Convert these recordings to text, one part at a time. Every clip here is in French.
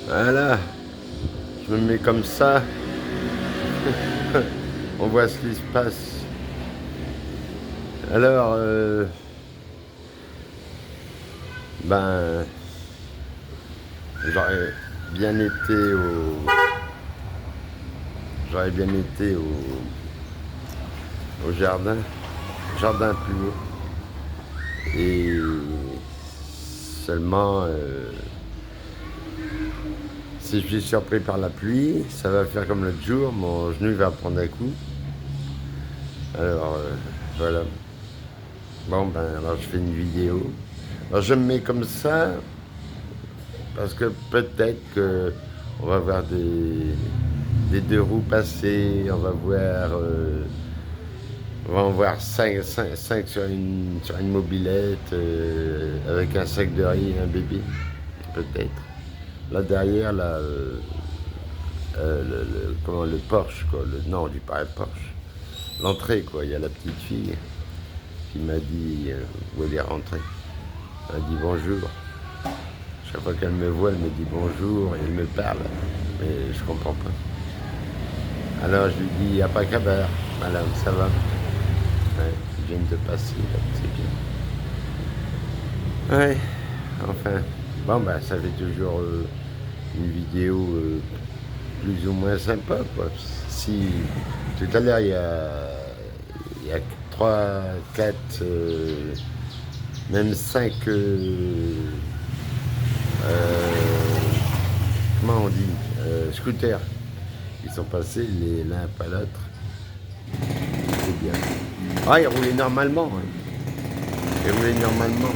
Voilà, je me mets comme ça, on voit ce qui se passe. Alors, ben, j'aurais bien été au, j'aurais bien été au jardin plus haut. Et seulement, si je suis surpris par la pluie, ça va faire comme l'autre jour, mon genou va prendre un coup. Alors, voilà. Bon, ben, alors je fais une vidéo. Alors, je me mets comme ça parce que peut-être que on va voir des deux roues passer, on va en voir cinq sur une mobilette avec un sac de riz et un bébé, peut-être. Là derrière, là, le Porsche, quoi. Non, on dit pas un Porsche. L'entrée, quoi. Il y a la petite fille qui m'a dit où elle est rentrée. Elle m'a dit bonjour. Chaque fois qu'elle me voit, elle me dit bonjour et elle me parle. Mais je comprends pas. Alors je lui dis, y a pas qu'à beurre. Madame, ça va? Ouais, ils viennent de passer, là, c'est bien. Ouais, enfin. Bon, bah, ça fait toujours une vidéo plus ou moins sympa, quoi. Si tout à l'heure, il y a 3, 4, même 5, comment on dit, scooters qui sont passés l'un après l'autre. C'est bien. Ah, ils roulaient normalement. Hein. Ils roulaient normalement.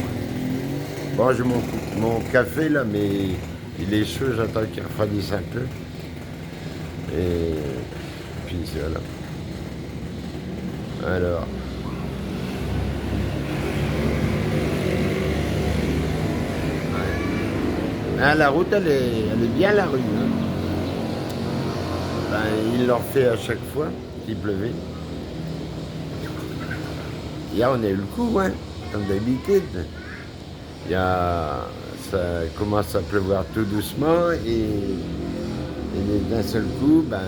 Bon, j'ai mon café là, mais il est chaud, j'attends qu'il refroidisse un peu. Et puis voilà. Alors, ah, la route, elle est bien la rue. Hein. Ben, il leur fait à chaque fois qu'il pleuvait. Hier, on a eu le coup, hein, comme d'habitude. Ça commence à pleuvoir tout doucement et d'un seul coup, ben,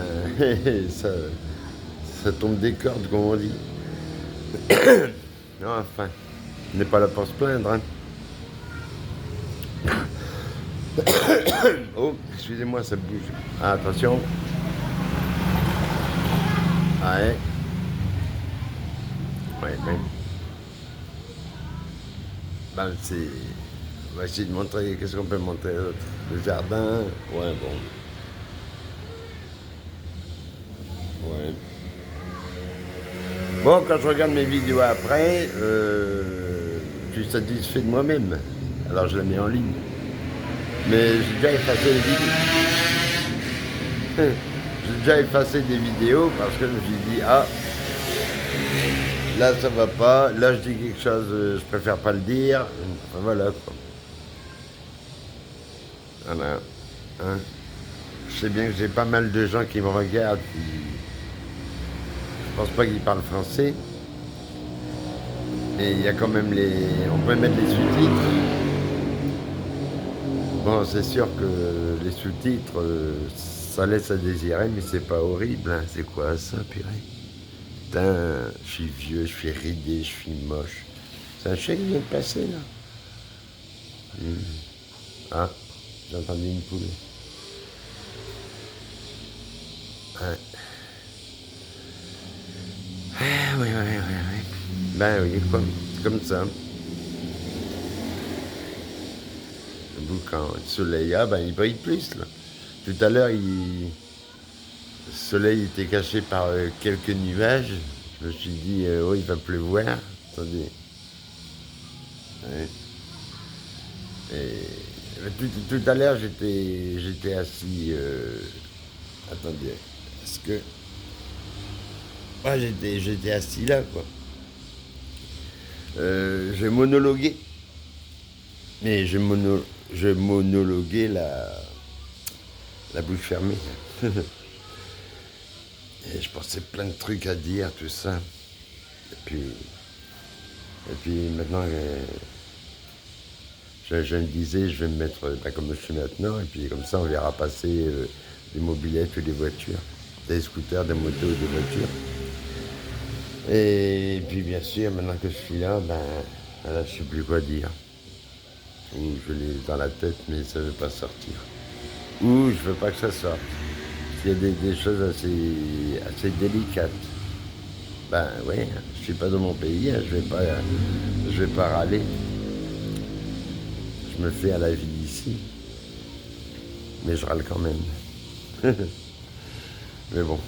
ça tombe des cordes, comme on dit. Non, enfin, on n'est pas là pour se plaindre. Hein. Oh, excusez-moi, ça bouge. Ah, attention. Ouais. Ouais, ben. Ben, c'est. On va essayer de montrer. Qu'est-ce qu'on peut montrer d'autre? Le jardin. Ouais, bon. Ouais. Bon, quand je regarde mes vidéos après, je suis satisfait de moi-même. Alors je la mets en ligne. Mais j'ai déjà effacé les vidéos. J'ai déjà effacé des vidéos parce que je me suis dit, ah, là ça va pas, là je dis quelque chose, je préfère pas le dire. Enfin, voilà quoi. Voilà. Hein. Je sais bien que j'ai pas mal de gens qui me regardent, je pense pas qu'ils parlent français. Mais il y a quand même on peut mettre les sous-titres. Bon, c'est sûr que les sous-titres, ça laisse à désirer, mais c'est pas horrible. Hein. C'est quoi ça, purée? Putain, je suis vieux, je suis ridé, je suis moche. C'est un chien qui vient de passer, là. Ah, j'ai entendu une poule. Ouais. Ah, oui, oui, oui, oui. Ben oui, comme ça. Le boucan, le soleil, ah ben il brille plus, là. Tout à l'heure, le soleil était caché par quelques nuages. Je me suis dit, oh, il va pleuvoir. Attendez. Ouais. Et tout à l'heure, j'étais assis. Attendez. Est-ce que. Ouais, j'étais assis là, quoi. J'ai monologué. Mais je monologuais la bouche fermée. Et je pensais plein de trucs à dire, tout ça. Et puis maintenant, Je me disais, je vais me mettre comme je suis maintenant, et puis comme ça, on verra passer des mobylettes ou des voitures, des scooters, des motos, des voitures. Et puis, bien sûr, maintenant que je suis là, là, je sais plus quoi dire. Ou je l'ai dans la tête, mais ça ne veut pas sortir. Ou je veux pas que ça sorte. Il y a des choses assez délicates. Ben oui, je suis pas dans mon pays, hein, je vais pas râler. Je me fais à la vie ici, mais je râle quand même. Mais bon.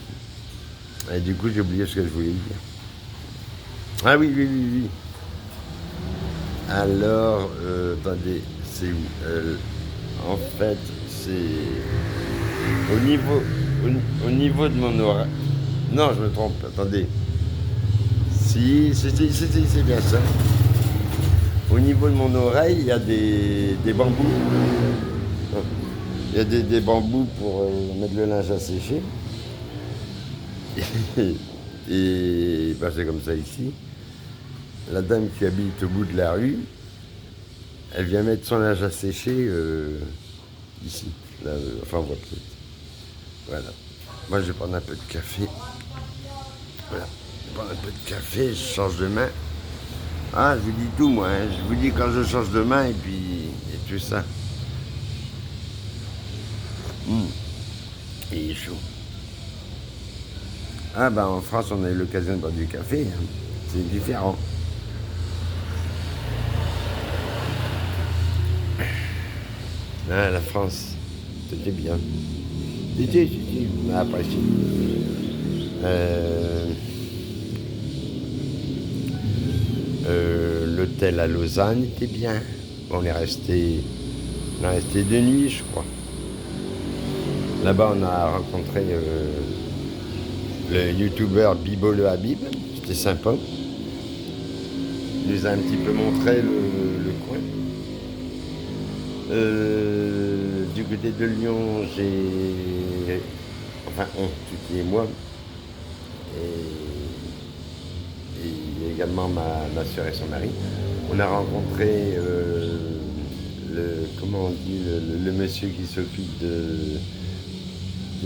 Et du coup, j'ai oublié ce que je voulais dire. Ah oui, oui, oui, oui. Alors, attendez, c'est où en fait, c'est au niveau de mon oreille. Non, je me trompe, attendez. Si, c'est bien ça. Au niveau de mon oreille, il y a des bambous. Il y a des bambous pour mettre le linge à sécher. Et ben, c'est comme ça ici. La dame qui habite au bout de la rue, elle vient mettre son linge à sécher ici. Là, enfin, on voit peut-être. Voilà. Moi, je vais prendre un peu de café. Voilà. Je vais prendre un peu de café, je change de main. Ah, je vous dis tout, moi. Hein. Je vous dis quand je change de main et puis et tout ça. Il est chaud. Ah, ben en France, on a eu l'occasion de boire du café. Hein. C'est différent. Ah, la France, c'était bien. C'était, mais après, l'hôtel à Lausanne était bien. On est resté 2 nuits, je crois. Là-bas, on a rencontré le youtubeur Bibo le Habib. C'était sympa. Il nous a un petit peu montré le coin. Du côté de Lyon, tout et moi, et également ma soeur et son mari, on a rencontré comment on dit, le monsieur qui s'occupe de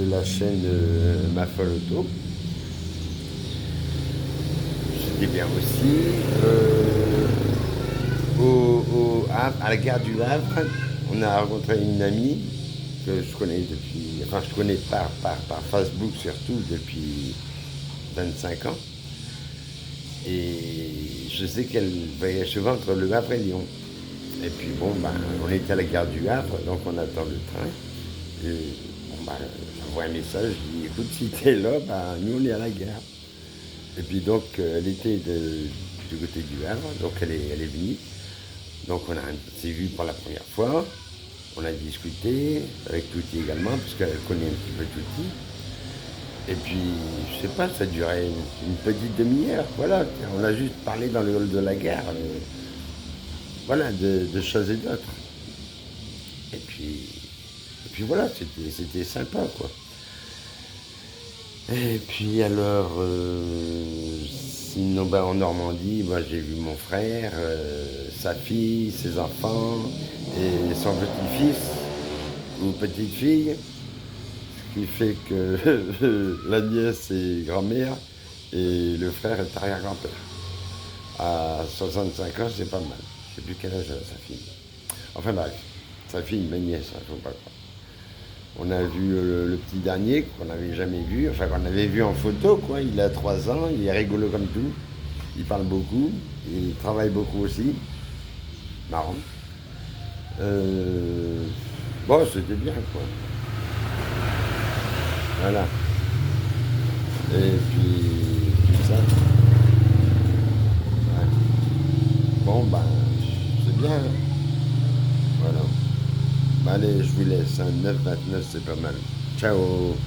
la chaîne Ma Folle Auto. C'était bien aussi. À la gare du Havre, on a rencontré une amie que je connais je connais par Facebook surtout depuis 25 ans. Et je sais qu'elle voyage souvent entre Le Havre et Lyon. Et puis on était à la gare du Havre, donc on attend le train. Et j'envoie un message, je dis écoute, si t'es là, nous on est à la gare. Et puis donc elle était du côté du Havre, donc elle est venue. Donc on s'est vu pour la première fois, on a discuté avec Touti également, parce qu'elle connaît un petit peu Touti. Et puis, je sais pas, ça durait une petite demi-heure, voilà. On a juste parlé dans le hall de la gare, voilà, de choses et d'autres. Et puis voilà, c'était sympa, quoi. Et puis alors, sinon en Normandie, j'ai vu mon frère, sa fille, ses enfants et son petit-fils ou petite-fille, ce qui fait que la nièce est grand-mère et le frère est arrière-grand-père. À 65 ans, c'est pas mal. Je sais plus quel âge a sa fille. Enfin bref, sa fille, ma nièce, faut pas croire. On a vu le petit dernier qu'on n'avait jamais vu, enfin qu'on avait vu en photo, quoi. Il a 3 ans, il est rigolo comme tout. Il parle beaucoup, il travaille beaucoup aussi. Marrant. C'était bien, quoi. Voilà. Et puis, tout ça. Ouais. C'est bien. Hein. Voilà. Allez, je vous laisse. 9,29, c'est pas mal. Ciao.